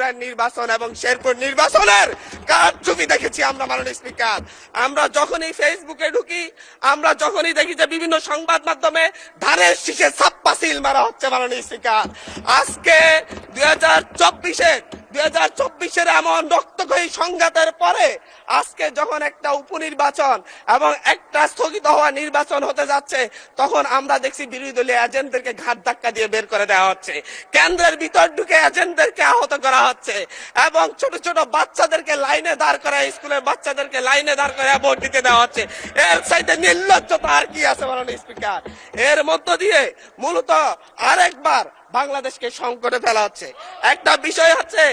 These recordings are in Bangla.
মাগুরার নির্বাচন এবং শেরপুর নির্বাচনের কারচুপি দেখেছি আমরা মাননীয় স্পিকার। আমরা যখনই ফেসবুকে ঢুকি, আমরা যখনই দেখি যে বিভিন্ন সংবাদ মাধ্যমে ধানের শীষে ছাপ্পা সিল মারা হচ্ছে মাননীয় স্পিকার। আজকে 2024-এর এমন রক্তক্ষয়ী সংঘাতের পরে আজকে যখন একটা উপনির্বাচন এবং একটা স্থগিত হওয়া নির্বাচন হতে যাচ্ছে, তখন আমরা দেখছি বিরোধী দলীয় এজেন্টদেরকে ঘাট ধাক্কা দিয়ে বের করে দেওয়া হচ্ছে, কেন্দ্রের ভিতর ঢুকে এজেন্টদেরকে আহত করা হচ্ছে এবং ছোট ছোট বাচ্চাদেরকে লাইনে দাঁড় করায়, স্কুলের বাচ্চাদেরকে লাইনে দাঁড় করে ভোট দিতে দেওয়া হচ্ছে। এর চাইতে নির্লজ্জতা আর কি আছে মাননীয় স্পিকার? এর মধ্য দিয়ে মূলত আরেকবার বাংলাদেশকে সংকটে ফেলা হচ্ছে। একটা বিষয় হচ্ছে,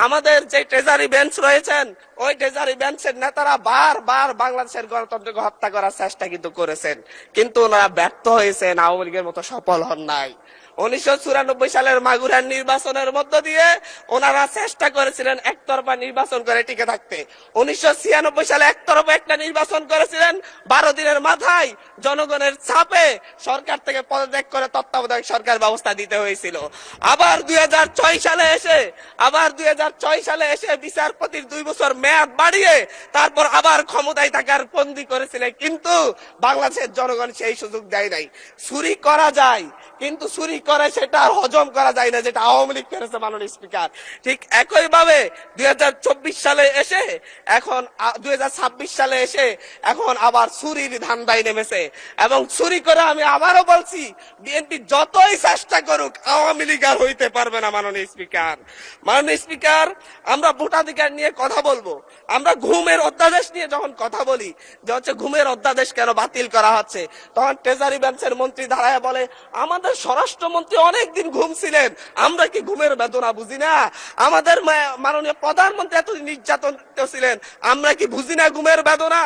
আমাদের যে ট্রেজারি বেঞ্চ রয়েছেন, ওই ট্রেজারি বেঞ্চের নেতারা বারবার বাংলাদেশের গণতন্ত্রকে হত্যা করার চেষ্টা কিন্তু করেছেন, কিন্তু ওনারা ব্যর্থ হয়েছেন, আওয়ামী লীগের মতো সফল হন নাই। 1994 সালের মাগুরার নির্বাচনের মধ্য দিয়ে ওনারা চেষ্টা করেছিলেন একতরফা নির্বাচন করে টিকে থাকতে। 1996 সালে একতরফা একটা নির্বাচন করেছিলেন, 12 দিনের মাথায় জনগণের চাপে সরকার থেকে পদত্যাগ করে তত্ত্বাবধায়ক সরকার ব্যবস্থা দিতে হয়েছিল। আবার 2006 সালে এসে বিচারপতির 2 বছর মেয়াদ বাড়িয়ে তারপর আবার ক্ষমতায় থাকার বন্দী করেছিলেন, কিন্তু বাংলাদেশের জনগণ সেই সুযোগ দেয় নাই। চুরি করা যায়, কিন্তু চুরি করে সেটা হজম করা যায় না, যেটা আওয়ামী লীগ করেছে মাননীয় স্পিকার। ঠিক একই ভাবে 2024 সালে এসে এখন 2026 সালে এসে এখন আবার চুরির ধান্দায় নেমেছে। এবং চুরি করে, আমি আবারও বলছি, বিএনপি যতই চেষ্টা করুক আওয়ামী লীগ আর হইতে পারবে না মাননীয় স্পিকার। মাননীয় স্পিকার, আমরা ভোটাধিকার নিয়ে কথা বলবো, আমরা ঘুমের অধ্যাদেশ নিয়ে যখন কথা বলি যে হচ্ছে ঘুমের অধ্যাদেশ কেন বাতিল করা হচ্ছে, তখন ট্রেজারি বেঞ্চের মন্ত্রী দাঁড়ায় বলে, আমাদের স্বরাষ্ট্রমন্ত্রী অনেকদিন ঘুমছিলেন, আমরা কি ঘুমের বেদনা বুঝি না? আমাদের মাননীয় প্রধানমন্ত্রী এতদিন নির্যাতন ছিলেন, আমরা কি বুঝি না ঘুমের বেদনা?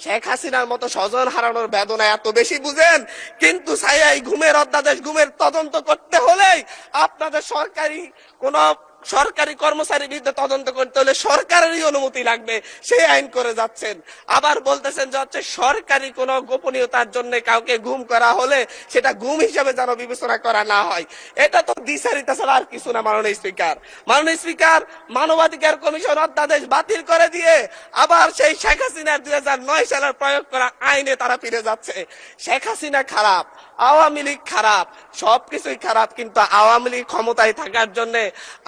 শেখ হাসিনার মতো স্বজন হারানোর বেদনা এত বেশি বুঝেন, কিন্তু এই ঘুমের অধ্যাদেশ, ঘুমের তদন্ত করতে হলেই আপনাদের সরকারি কর্মচারীর বিরুদ্ধে তদন্ত করতে হলে সরকারেরই অনুমতি লাগবে, সেই আইন করে যাচ্ছেন। আবার বলতেছেন যে হচ্ছে সরকারি কোনো গোপনীয়তার জন্য কাউকে গুম করা হলে সেটা গুম হিসাবে যেন বিবেচনা করা না হয়। এটা তো দ্বিচারিতা ছাড়া আর কিছু না মাননীয় স্পিকার। মাননীয় স্পিকার, মানবাধিকার কমিশন অধ্যাদেশ বাতিল করে দিয়ে আবার সেই শেখ হাসিনার 2009 সালের প্রয়োগ করা আইনে তারা ফিরে যাচ্ছে। শেখ হাসিনা খারাপ, আওয়ামী লীগ খারাপ, সবকিছুই খারাপ, কিন্তু আওয়ামী লীগ ক্ষমতায় থাকার জন্য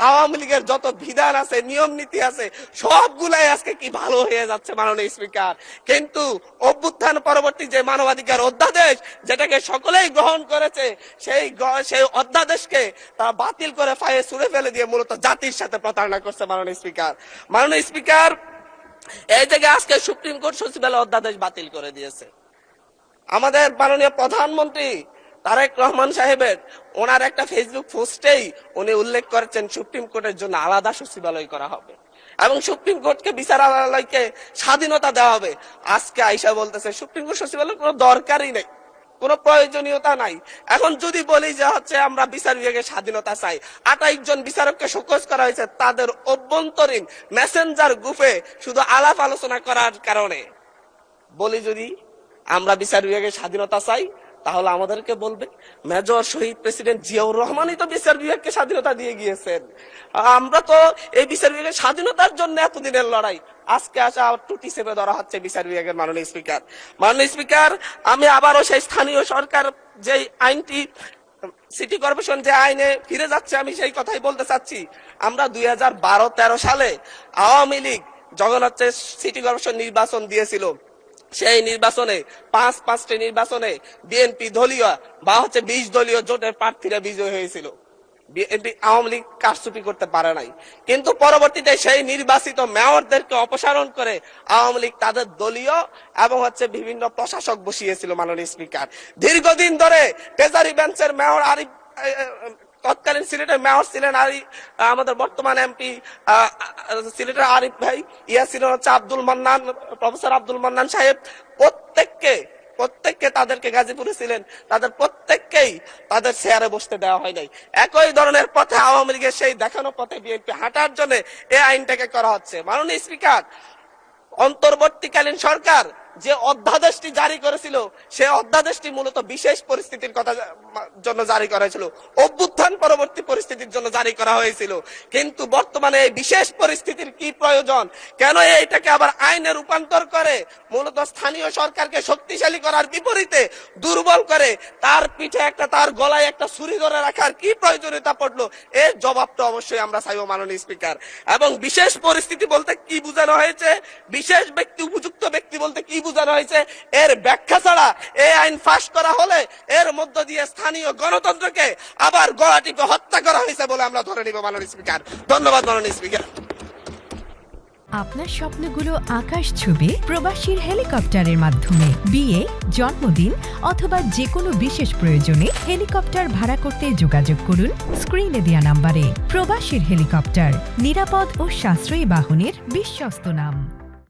আওয়ামী লীগের যত বিধান আছে, নিয়ম নীতি আছে, সবগুলাই আজকে কি ভালো হয়ে যাচ্ছে মাননীয় স্পিকার। কিন্তু অভ্যুত্থান পরবর্তী যে মানবাধিকার অধ্যাদেশ, যেটাকে সকলেই গ্রহণ করেছে, সেই অধ্যাদেশকে তারা বাতিল করে ফায়ে ছুঁড়ে ফেলে দিয়ে মূলত জাতির সাথে প্রতারণা করছে মাননীয় স্পিকার। মাননীয় স্পিকার, এই জায়গায় আজকে সুপ্রিম কোর্ট সচিবালয় অধ্যাদেশ বাতিল করে দিয়েছে। আমাদের মাননীয় প্রধানমন্ত্রী তারেক রহমান সাহেবের ওনার একটা ফেসবুক পোস্টেই উনি উল্লেখ করেছেন সুপ্রিম কোর্টের জন্য আলাদা সচিবালয় করা হবে এবং সুপ্রিম কোর্টকে বিচারালয়কে স্বাধীনতা দেওয়া হবে। আজকে আইসা বলতেছে সুপ্রিম কোর্ট সচিবালয়ের কোনো দরকারই নেই, কোনো প্রয়োজনীয়তা নাই। এখন যদি বলি যে হচ্ছে আমরা বিচার বিভাগের স্বাধীনতা চাই, 28 জন বিচারককে শোকজ করা হয়েছে তাদের অভ্যন্তরীণ মেসেঞ্জার গ্রুপে শুধু আলাপ আলোচনা করার কারণে। বলি যদি আমরা বিচার বিভাগের স্বাধীনতা চাই, তাহলে আমাদেরকে বলবে মেজর শহীদ প্রেসিডেন্ট জিয়াউর রহমানই তো বিচার বিভাগকে স্বাধীনতা দিয়ে গিয়েছেন। আমরা তো এই বিচার বিভাগের স্বাধীনতার জন্য এতদিনের লড়াই, আজকে আসা টুটি চেপে ধরা হচ্ছে বিচার বিভাগের। মাননীয় স্পিকার, আমি আবারও সেই স্থানীয় সরকার যে আইনটি, সিটি কর্পোরেশন যে আইনে ফিরে যাচ্ছে, আমি সেই কথাই বলতে চাচ্ছি। আমরা 2012-13 সালে আওয়ামী লীগ যখন হচ্ছে সিটি কর্পোরেশন নির্বাচন দিয়েছিল, সেই নির্বাচনে 5টি নির্বাচনে বিএনপি দলীয় বা হচ্ছে 20 দলীয় জোটের প্রার্থীরা বিজয়ী হয়েছিল। বিএনপি আওয়ামী লীগ কারচুপি করতে পারে নাই, কিন্তু পরবর্তীতে সেই নির্বাচিত মেয়রদেরকে অপসারণ করে আওয়ামী লীগ তাদের দলীয় এবং হচ্ছে বিভিন্ন প্রশাসক বসিয়েছিল। মাননীয় স্পিকার, দীর্ঘদিন ধরে ট্রেজারি বেঞ্চের মেয়র আরিফ, তৎকালীন সিলেটের মেয়র ছিলেন আমাদের বর্তমান এমপি সিলেটের আরিফ ভাই, ছিলেন হচ্ছে প্রফেসর আব্দুল মান্নান সাহেব। প্রত্যেককে তাদেরকে গাজীপুরে ছিলেন, তাদের প্রত্যেককেই তাদের চেয়ারে বসতে দেওয়া হয় নাই। একই ধরনের পথে আওয়ামী লীগের সেই দেখানো পথে বিএনপি হাঁটার জন্য এই আইনটাকে করা হচ্ছে। মাননীয় স্পিকার, অন্তর্বর্তীকালীন সরকার যে অধ্যাদেশটি জারি করেছিল, সেই অধ্যাদেশটি মূলত বিশেষ পরিস্থিতির কথা জন্য জারি করা হয়েছিল, অভ্যুত্থান পরবর্তী পরিস্থিতির জন্য জারি করা হয়েছিল। কিন্তু বর্তমানে এই বিশেষ পরিস্থিতির কি প্রয়োজন, কেন এইটাকে আবার আইনে রূপান্তর করে মূলত স্থানীয় সরকারকে শক্তিশালী করার বিপরীতে দুর্বল করে তার পিঠে একটা, তার গলায় একটা ছুরি ধরে রাখার কি প্রয়োজনীয়তা পড়লো? এর জবাবটা অবশ্যই আমরা চাইব মাননীয় স্পিকার। এবং বিশেষ পরিস্থিতি বলতে কি বোঝানো হয়েছে, বিশেষ ব্যক্তি, উপযুক্ত ব্যক্তি বলতে কি বোঝানো হয়েছে, এর ব্যাখ্যা ছাড়া এই আইন পাস করা হলে এর মধ্য দিয়ে স্থানীয় গণতন্ত্রকে আবার গলা টিপে হত্যা করা হয়েছে বলে আমরা ধরে নিব মাননীয় স্পিকার। ধন্যবাদ মাননীয় স্পিকার। আপনার স্বপ্নগুলো আকাশ ছুবে প্রবাসীর হেলিকপ্টারের মাধ্যমে। বিয়ে, জন্মদিন অথবা যে কোনো বিশেষ প্রয়োজনে হেলিকপ্টার ভাড়া করতে যোগাযোগ করুন স্ক্রিনে দেয়া নাম্বারে। প্রবাসীর হেলিকপ্টার, নিরাপদ ও সাশ্রয়ী বাহনের বিশ্বস্ত নাম।